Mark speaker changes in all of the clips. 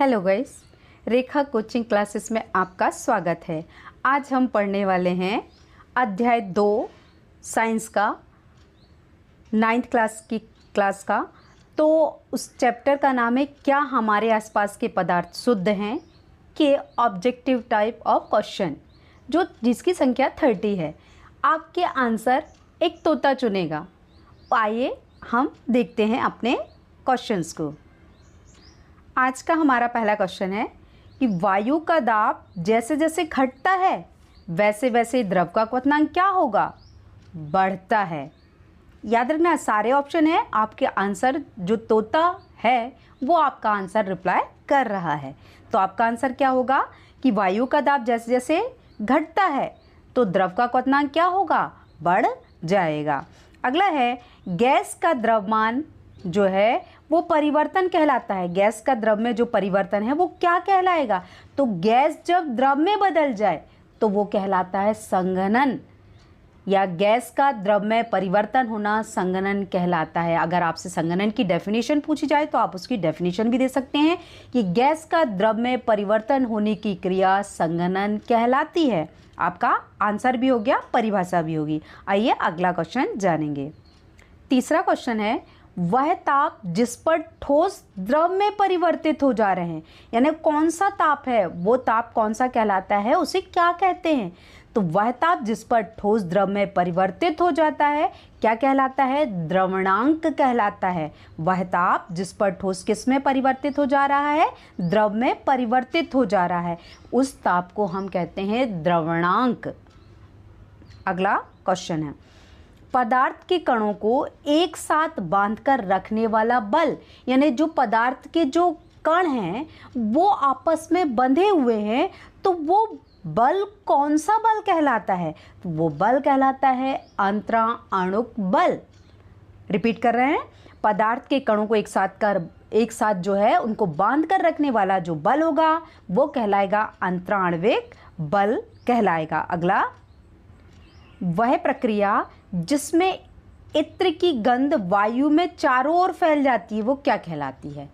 Speaker 1: Hello guys, रेखा coaching classes में आपका स्वागत है। आज हम पढ़ने वाले हैं अध्याय 2 साइंस का 9th क्लास का। तो उस चैप्टर का नाम है क्या हमारे आसपास के पदार्थ शुद्ध हैं के ऑब्जेक्टिव टाइप ऑफ क्वेश्चन, जिसकी संख्या 30 है। आपके आंसर एक तोता चुनेगा। आइए हम देखते हैं अपने क्वेश्चंस को। आज का हमारा पहला क्वेश्चन है कि वायु का दाब जैसे जैसे घटता है वैसे वैसे द्रव का क्वथनांक क्या होगा? बढ़ता है। याद रखना, सारे ऑप्शन है, आपके आंसर जो तोता है वो आपका आंसर रिप्लाई कर रहा है। तो आपका आंसर क्या होगा कि वायु का दाब जैसे जैसे घटता है तो द्रव का क्वथनांक क्या होगा? बढ़ जाएगा। अगला है गैस का द्रव्यमान जो है वो परिवर्तन कहलाता है। गैस का द्रव में जो परिवर्तन है वो क्या कहलाएगा? तो गैस जब द्रव में बदल जाए तो वो कहलाता है संघनन, या गैस का द्रव में परिवर्तन होना संघनन कहलाता है। अगर आपसे संघनन की डेफिनेशन पूछी जाए तो आप उसकी डेफिनेशन भी दे सकते हैं कि गैस का द्रव में परिवर्तन होने की क्रिया संघनन कहलाती है। आपका आंसर भी हो गया, परिभाषा भी होगी। आइए अगला क्वेश्चन जानेंगे। तीसरा क्वेश्चन है वह ताप जिस पर ठोस द्रव में परिवर्तित हो जा रहे हैं, यानी कौन सा ताप है, वो ताप कौन सा कहलाता है, उसे क्या कहते हैं? तो वह ताप जिस पर ठोस द्रव में परिवर्तित हो जाता है क्या कहलाता है? द्रवणांक कहलाता है। वह ताप जिस पर ठोस किस में परिवर्तित हो जा रहा है? द्रव में परिवर्तित हो जा रहा है, उस ताप को हम कहते हैं द्रवणांक। अगला क्वेश्चन है पदार्थ के कणों को एक साथ बांधकर रखने वाला बल, यानी जो पदार्थ के जो कण हैं वो आपस में बंधे हुए हैं, तो वो बल कौन सा बल कहलाता है? तो वो बल कहलाता है अंतराणुक बल। रिपीट कर रहे हैं, पदार्थ के कणों को एक साथ जो है उनको बांध कर रखने वाला जो बल होगा वो कहलाएगा अंतराण्विक बल कहलाएगा। अगला वह प्रक्रिया जिसमें इत्र की गंध वायु में चारों ओर फैल जाती है वो क्या कहलाती है?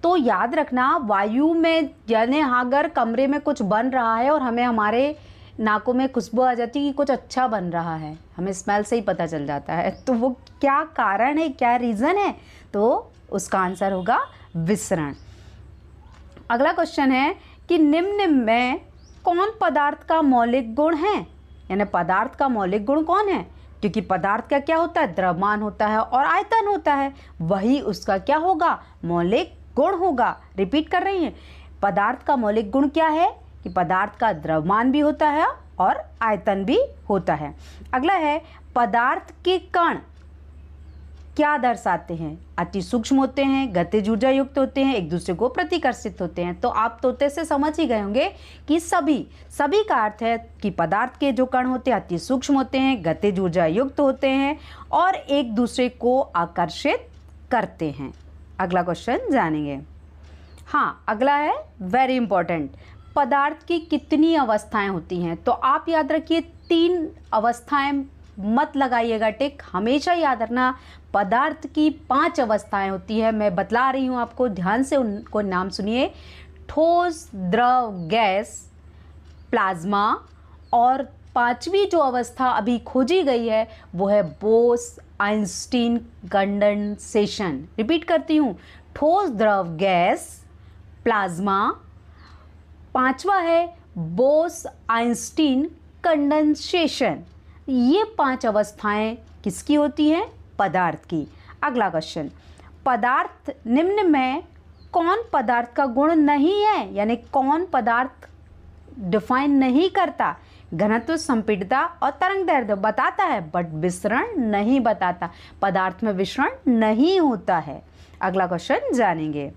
Speaker 1: तो याद रखना, वायु में यानी अगर कमरे में कुछ बन रहा है और हमें हमारे नाकों में खुशबू आ जाती है कि कुछ अच्छा बन रहा है, हमें स्मेल से ही पता चल जाता है, तो वो क्या कारण है, क्या रीज़न है? तो उसका आंसर होगा विसरण। अगला क्वेश्चन है कि निम्न में कौन पदार्थ का मौलिक गुण है, यानी पदार्थ का मौलिक गुण कौन है? क्योंकि पदार्थ का क्या होता है? द्रव्यमान होता है और आयतन होता है, वही उसका क्या होगा? मौलिक गुण होगा। रिपीट कर रही हैं, पदार्थ का मौलिक गुण क्या है कि पदार्थ का द्रव्यमान भी होता है और आयतन भी होता है। अगला है पदार्थ के कण क्या दर्शाते हैं? अति सूक्ष्म होते हैं, गतिज ऊर्जा युक्त होते हैं, एक दूसरे को प्रतिकर्षित होते हैं। तो आप तोते से समझ ही गए होंगे कि सभी का अर्थ है कि पदार्थ के जो कण होते हैं अति सूक्ष्म होते हैं, गतिज ऊर्जा युक्त होते हैं और एक दूसरे को आकर्षित करते हैं। अगला क्वेश्चन जानेंगे। हाँ, अगला है वेरी इंपॉर्टेंट, पदार्थ की कितनी अवस्थाएं होती हैं? तो आप याद रखिए 3 अवस्थाएं मत लगाइएगा टिक, हमेशा याद रखना पदार्थ की 5 अवस्थाएं होती है। मैं बतला रही हूँ आपको, ध्यान से उनको नाम सुनिए। ठोस, द्रव, गैस, प्लाज्मा, और 5वीं जो अवस्था अभी खोजी गई है वो है बोस आइंस्टीन कंडेंसेशन। रिपीट करती हूँ, ठोस, द्रव, गैस, प्लाज्मा, 5वां है बोस आइंस्टीन कंडेंसेशन। ये 5 अवस्थाएं किसकी होती हैं? पदार्थ की। अगला क्वेश्चन, पदार्थ निम्न में कौन पदार्थ का गुण नहीं है, यानी कौन पदार्थ डिफाइन नहीं करता? घनत्व, संपीड़ितता और तरंग दैर्ध्य बताता है बट विसरण नहीं बताता। पदार्थ में विसरण नहीं होता है। अगला क्वेश्चन जानेंगे।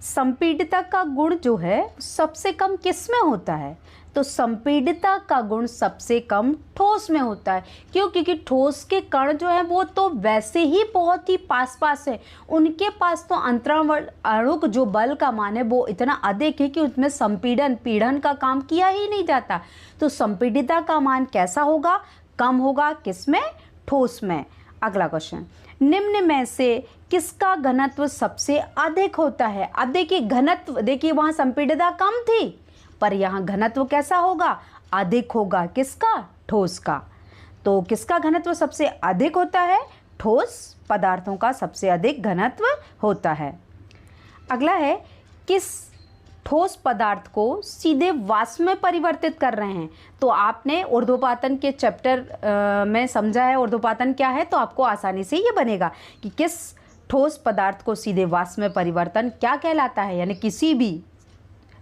Speaker 1: संपीड़ितता का गुण जो है सबसे कम किस में होता है? तो संपीड़ितता का गुण सबसे कम ठोस में होता है। क्यों? क्योंकि ठोस के कण जो है वो तो वैसे ही बहुत ही पास है, उनके पास तो अंतराणुक जो बल का मान है वो इतना अधिक है कि उसमें पीड़न का काम किया ही नहीं जाता। तो संपीड़ितता का मान कैसा होगा? कम होगा। किस में? ठोस में। अगला क्वेश्चन, निम्न में से किसका घनत्व सबसे अधिक होता है? अब देखिए घनत्व, देखिए वहां संपीड़ितता कम थी पर यहाँ घनत्व कैसा होगा? अधिक होगा। किसका? ठोस का। तो किसका घनत्व सबसे अधिक होता है? ठोस पदार्थों का सबसे अधिक घनत्व होता है। अगला है, किस ठोस पदार्थ को सीधे वाष्प में परिवर्तित कर रहे हैं? तो आपने ऊर्ध्वपातन के चैप्टर में समझा है ऊर्ध्वपातन क्या है, तो आपको आसानी से ये बनेगा कि किस ठोस पदार्थ को सीधे वाष्प में परिवर्तन क्या कहलाता है। यानी किसी भी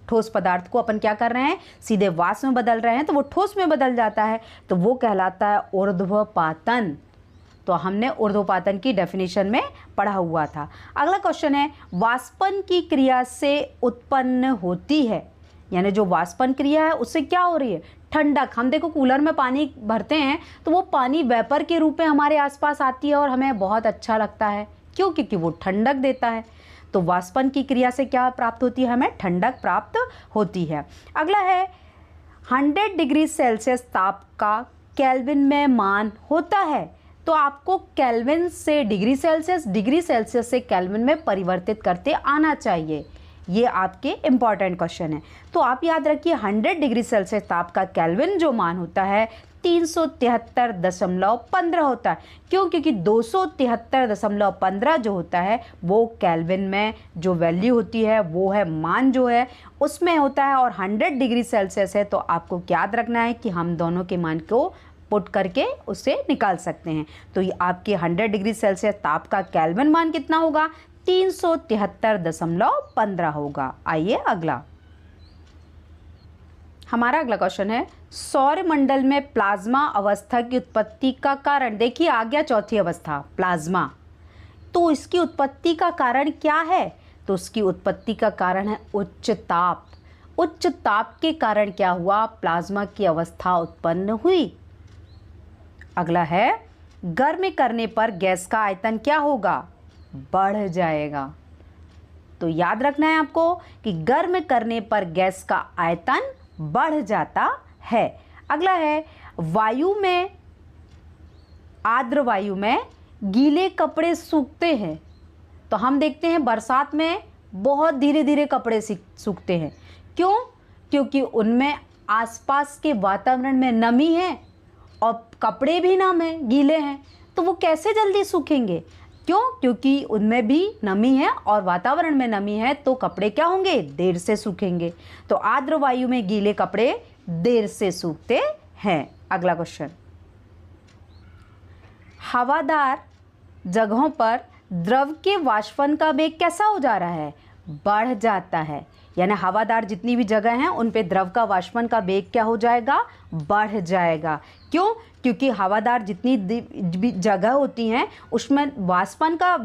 Speaker 1: ठोस पदार्थ को अपन क्या कर रहे हैं? सीधे वाष्प में बदल रहे हैं तो वो ठोस में बदल जाता है, तो वो कहलाता है ऊर्ध्वपातन। तो हमने ऊर्ध्वपातन की डेफिनेशन में पढ़ा हुआ था। अगला क्वेश्चन है, वाष्पन की क्रिया से उत्पन्न होती है, यानी जो वाष्पन क्रिया है उससे क्या हो रही है? ठंडक। हम देखो कूलर में पानी भरते हैं तो वो पानी वेपर के रूप में हमारे आसपास आती है और हमें बहुत अच्छा लगता है। क्यों? क्योंकि वो ठंडक देता है। तो वाष्पन की क्रिया से क्या प्राप्त होती है? हमें ठंडक प्राप्त होती है। अगला है, 100 डिग्री सेल्सियस ताप का केल्विन में मान होता है। तो आपको केल्विन से डिग्री सेल्सियस से केल्विन में परिवर्तित करते आना चाहिए। ये आपके इम्पॉर्टेंट क्वेश्चन है। तो आप याद रखिए 100 डिग्री सेल्सियस ताप का केल्विन जो मान होता है 373.15 होता है। क्यों? क्योंकि 273.15 जो होता है वो केल्विन में जो वैल्यू होती है वो है मान जो है उसमें होता है, और 100 डिग्री सेल्सियस है। तो आपको याद रखना है कि हम दोनों के मान को पुट करके उसे निकाल सकते हैं। तो ये आपके 100 डिग्री सेल्सियस ताप का केल्विन मान कितना होगा? 373.15 होगा। आइए अगला, हमारा अगला क्वेश्चन है, सौरमंडल में प्लाज्मा अवस्था की उत्पत्ति का कारण। देखिए आ गया चौथी अवस्था प्लाज्मा। तो इसकी उत्पत्ति का कारण क्या है? तो उसकी उत्पत्ति का कारण है उच्च ताप। उच्च ताप के कारण क्या हुआ? प्लाज्मा की अवस्था उत्पन्न हुई। अगला है, गर्म करने पर गैस का आयतन क्या होगा? बढ़ जाएगा। तो याद रखना है आपको कि गर्म करने पर गैस का आयतन बढ़ जाता है। अगला है, वायु में, आर्द्र वायु में गीले कपड़े सूखते हैं। तो हम देखते हैं बरसात में बहुत धीरे धीरे कपड़े सूखते हैं। क्यों? क्योंकि उनमें आसपास के वातावरण में नमी है और कपड़े भी नम हैं, गीले हैं, तो वो कैसे जल्दी सूखेंगे? क्यों? क्योंकि उनमें भी नमी है और वातावरण में नमी है, तो कपड़े क्या होंगे? देर से सूखेंगे। तो आर्द्र वायु में गीले कपड़े देर से सूखते हैं। अगला क्वेश्चन, हवादार जगहों पर द्रव के वाष्पन का वेग कैसा हो जा रहा है? बढ़ जाता है। यानी हवादार जितनी भी जगह हैं उन पे द्रव का वाष्पन का वेग क्या हो जाएगा? बढ़ जाएगा। क्यों? क्योंकि हवादार जितनी भी जगह होती हैं उसमें वाष्पन का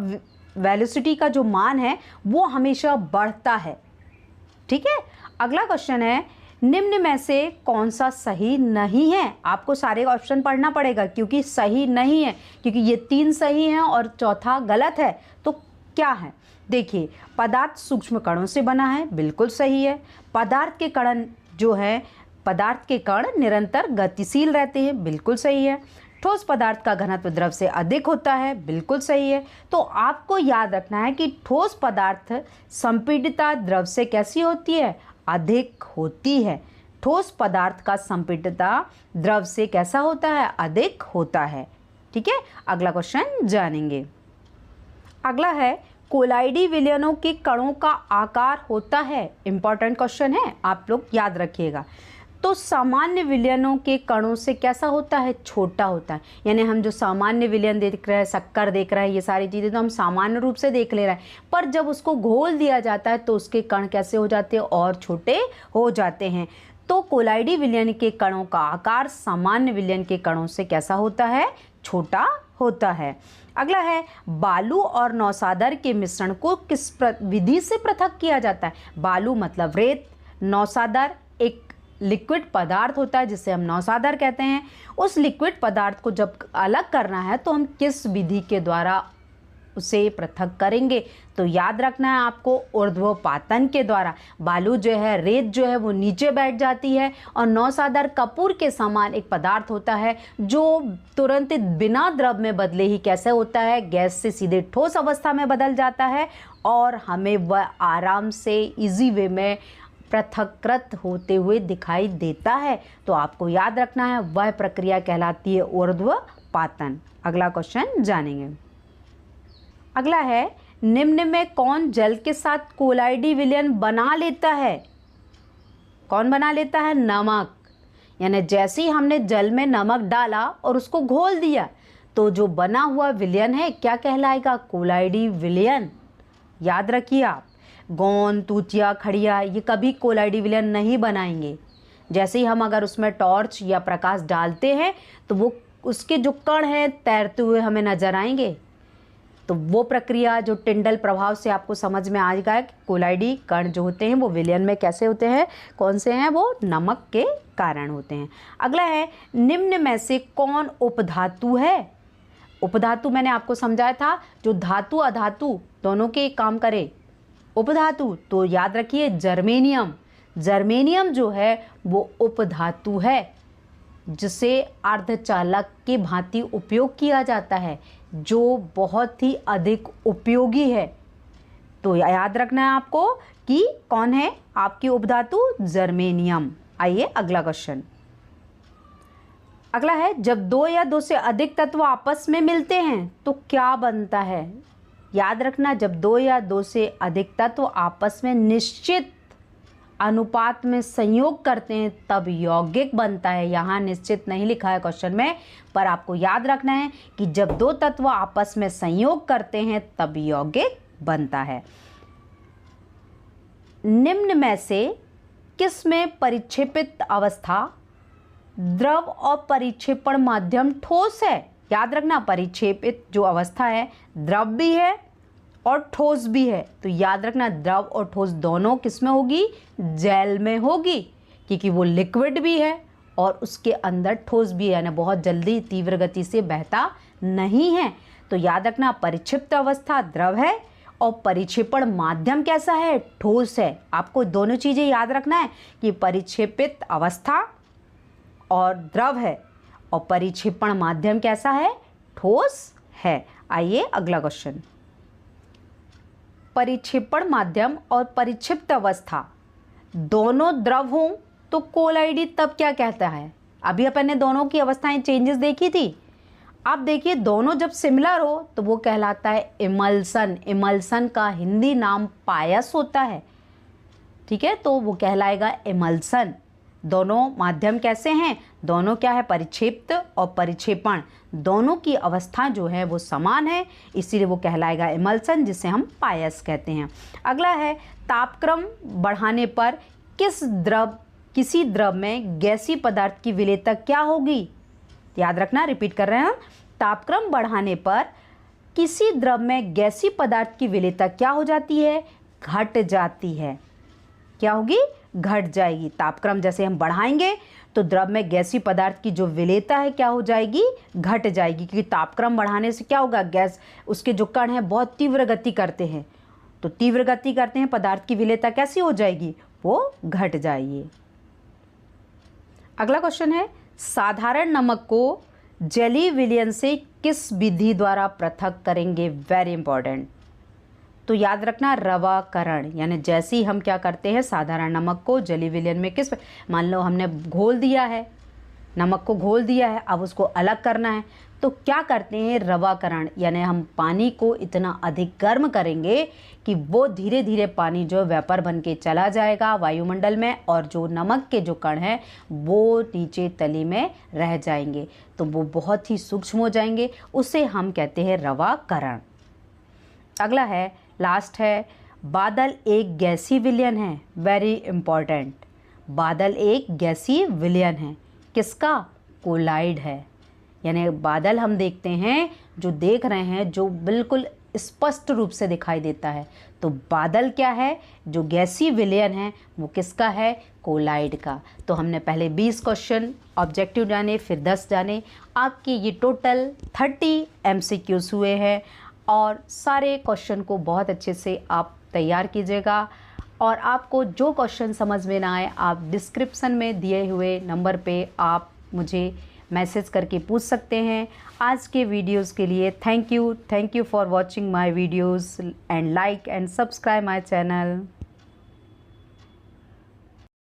Speaker 1: वेलोसिटी का जो मान है वो हमेशा बढ़ता है। ठीक है। अगला क्वेश्चन है, निम्न में से कौन सा सही नहीं है? आपको सारे ऑप्शन पढ़ना पड़ेगा क्योंकि सही नहीं है, क्योंकि ये 3 सही हैं और चौथा गलत है। तो क्या है? देखिए, पदार्थ सूक्ष्म कणों से बना है, बिल्कुल सही है। पदार्थ के कण जो है, पदार्थ के कण निरंतर गतिशील रहते हैं, बिल्कुल सही है। ठोस पदार्थ का घनत्व द्रव से अधिक होता है, बिल्कुल सही है। तो आपको याद रखना है कि ठोस पदार्थ संपीडितता द्रव से कैसी होती है? अधिक होती है। ठोस पदार्थ का संपीडितता द्रव से कैसा होता है? अधिक होता है। ठीक है। अगला क्वेश्चन जानेंगे। अगला है, कोलाइडी विलयनों के कणों का आकार होता है। इंपॉर्टेंट क्वेश्चन है, आप लोग याद रखिएगा। तो सामान्य विलयनों के कणों से कैसा होता है? छोटा होता है। यानी हम जो सामान्य विलयन देख रहे हैं, शक्कर देख रहे हैं, ये सारी चीज़ें तो हम सामान्य रूप से देख ले रहे हैं, पर जब उसको घोल दिया जाता है तो उसके कण कैसे हो जाते हैं? और छोटे हो जाते हैं। तो कोलाइडी विलयन के कणों का आकार सामान्य विलयन के कणों से कैसा होता है? छोटा होता है। अगला है, बालू और नौसादर के मिश्रण को किस विधि से पृथक किया जाता है? बालू मतलब रेत, नौसादर एक लिक्विड पदार्थ होता है जिसे हम नौसादर कहते हैं। उस लिक्विड पदार्थ को जब अलग करना है तो हम किस विधि के द्वारा उसे पृथक करेंगे। तो याद रखना है आपको, ऊर्ध्वपातन के द्वारा बालू जो है, रेत जो है वो नीचे बैठ जाती है और नौसादर कपूर के समान एक पदार्थ होता है जो तुरंत बिना द्रव में बदले ही कैसे होता है, गैस से सीधे ठोस अवस्था में बदल जाता है और हमें वह आराम से इजी वे में पृथक्कृत होते हुए दिखाई देता है। तो आपको याद रखना है वह प्रक्रिया कहलाती है ऊर्ध्वपातन। अगला क्वेश्चन जानेंगे। अगला है, निम्न में कौन जल के साथ कोलाइडी विलयन बना लेता है? कौन बना लेता है? नमक। यानी जैसे ही हमने जल में नमक डाला और उसको घोल दिया तो जो बना हुआ विलयन है क्या कहलाएगा? कोलाइडी विलयन। याद रखिए आप, गोंद, तूतिया, खड़िया ये कभी कोलाइडी विलयन नहीं बनाएंगे। जैसे ही हम अगर उसमें टॉर्च या प्रकाश डालते हैं तो वो उसके जो कण हैं तैरते हुए हमें नजर आएंगे। तो वो प्रक्रिया जो टिंडल प्रभाव से आपको समझ में आएगा कि कोलाइडी कण जो होते हैं वो विलयन में कैसे होते हैं, कौन से हैं, वो नमक के कारण होते हैं। अगला है, निम्न में से कौन उपधातु है? उपधातु मैंने आपको समझाया था, जो धातु अधातु दोनों के काम करे। उपधातु तो याद रखिए जर्मेनियम। जर्मेनियम जो है वो उपधातु है जिसे अर्धचालक के भांति उपयोग किया जाता है, जो बहुत ही अधिक उपयोगी है। तो याद रखना है आपको कि कौन है आपकी उपधातु? जर्मेनियम। आइए अगला क्वेश्चन। अगला है, जब दो या दो से अधिक तत्व आपस में मिलते हैं तो क्या बनता है? याद रखना, जब दो या दो से अधिक तत्व आपस में निश्चित अनुपात में संयोग करते हैं तब यौगिक बनता है। यहाँ निश्चित नहीं लिखा है क्वेश्चन में, पर आपको याद रखना है कि जब दो तत्व आपस में संयोग करते हैं तब यौगिक बनता है। निम्न में से किस में परिक्षेपित अवस्था द्रव और परिक्षेपण माध्यम ठोस है? याद रखना, परिक्षेपित जो अवस्था है द्रव भी है और ठोस भी है। तो याद रखना, द्रव और ठोस दोनों किस में होगी? जेल में होगी, क्योंकि वो लिक्विड भी है और उसके अंदर ठोस भी है, यानी बहुत जल्दी तीव्र गति से बहता नहीं है। तो याद रखना, परिक्षिप्त अवस्था द्रव है और परिक्षेपण माध्यम कैसा है? ठोस है। आपको दोनों चीज़ें याद रखना है कि परिक्षेपित अवस्था और द्रव है और परिक्षेपण माध्यम कैसा है? ठोस है। आइए अगला क्वेश्चन। परिक्षेपण माध्यम और परिक्षिप्त अवस्था दोनों द्रव हों तो कोलाइडी तब क्या कहता है? अभी अपन ने दोनों की अवस्थाएं चेंजेस देखी थी। आप देखिए, दोनों जब सिमिलर हो तो वो कहलाता है इमल्सन। इमल्सन का हिंदी नाम पायस होता है, ठीक है, तो वो कहलाएगा इमल्सन। दोनों माध्यम कैसे हैं? दोनों क्या है? परिक्षेप्त और परिक्षेपण दोनों की अवस्था जो है वो समान है, इसीलिए वो कहलाएगा इमल्सन, जिसे हम पायस कहते हैं। अगला है, तापक्रम बढ़ाने पर किसी द्रव में गैसीय पदार्थ की विलेयता क्या होगी? याद रखना, रिपीट कर रहे हैं हम, तापक्रम बढ़ाने पर किसी द्रव में गैसीय पदार्थ की विलेयता क्या हो जाती है? घट जाती है। क्या होगी? घट जाएगी। तापक्रम जैसे हम बढ़ाएंगे तो द्रव में गैसीय पदार्थ की जो विलेयता है क्या हो जाएगी? घट जाएगी, क्योंकि तापक्रम बढ़ाने से क्या होगा? गैस, उसके जो कण हैं बहुत तीव्र गति करते हैं, तो तीव्र गति करते हैं, पदार्थ की विलेयता कैसी हो जाएगी? वो घट जाएगी। अगला क्वेश्चन है, साधारण नमक को जलीय विलयन से किस विधि द्वारा पृथक करेंगे? Very important. तो याद रखना, रवाकरण, यानी जैसे ही हम क्या करते हैं, साधारण नमक को जलीय विलयन में किस, मान लो हमने घोल दिया है, नमक को घोल दिया है, अब उसको अलग करना है, तो क्या करते हैं? रवाकरण, यानी हम पानी को इतना अधिक गर्म करेंगे कि वो धीरे धीरे पानी जो वेपर बन के चला जाएगा वायुमंडल में और जो नमक के जो कण हैं वो नीचे तली में रह जाएंगे, तो वो बहुत ही सूक्ष्म हो जाएंगे, उसे हम कहते हैं रवाकरण। अगला है, लास्ट है, बादल एक गैसीय विलयन है। वेरी इंपॉर्टेंट, बादल एक गैसीय विलयन है। किसका? कोलाइड है। यानी बादल हम देखते हैं, जो देख रहे हैं, जो बिल्कुल स्पष्ट रूप से दिखाई देता है, तो बादल क्या है? जो गैसीय विलयन है वो किसका है? कोलाइड का। तो हमने पहले 20 क्वेश्चन ऑब्जेक्टिव जाने, फिर 10 जाने। आपके ये टोटल 30 MCQs हुए हैं। और सारे क्वेश्चन को बहुत अच्छे से आप तैयार कीजिएगा। और आपको जो क्वेश्चन समझ में ना आए, आप डिस्क्रिप्शन में दिए हुए नंबर पे आप मुझे मैसेज करके पूछ सकते हैं। आज के वीडियोस के लिए thank you for watching my videos and like and subscribe my channel.